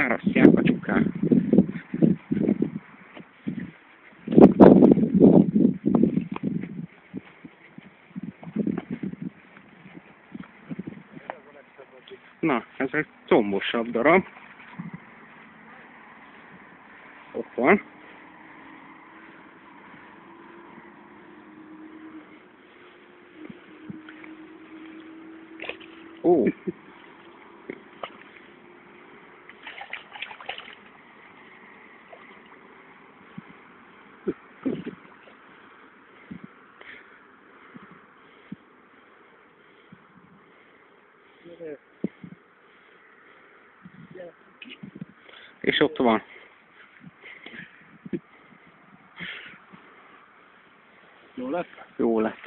árasztják a csukát. Na, ez egy combosabb darab. Ott van. Ó! És ott van. Jó lett? Jó lett.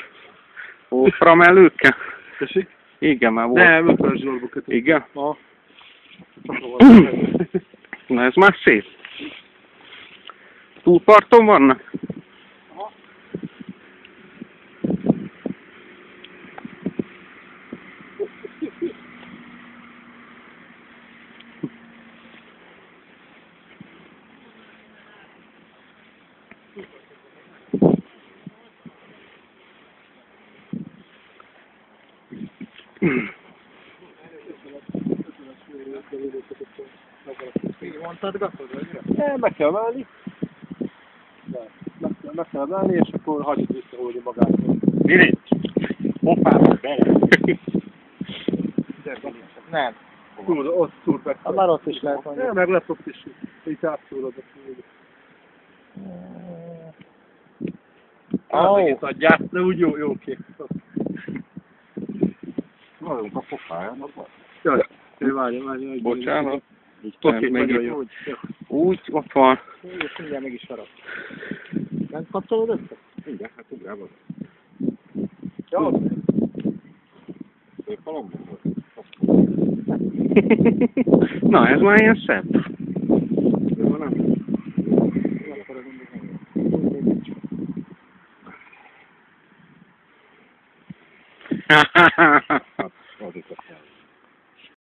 Ó, framelőke? Tessék? Igen, már volt. Nem, 50 zsolba kötött. Igen? Aha. Na ez már szép. Túlparton vannak? Aha. Mondtad, gatod, vagy? Nem, meg kell emelni. Meg kell emelni, és akkor hagyjuk visszahozni magától. Nincs. Hoppá, bele. Nem. Túl, ott túl persze. Már ott is lehet mondani. Nem, meg lesz ott is. Itt átszólod. Megint adják, de úgy jó kép. Vagyunk a pofáján, az van. Jaj, várj. Bocsánat. Oké, Meg nagyon jó. úgy, ott van. És mindjárt meg is farag. Nem kapcsolod össze? Igen, hát ugrában. Jó. Szép halomban volt. Na, ez már ilyen szebb. Jó, nem? Ha ha ha ha.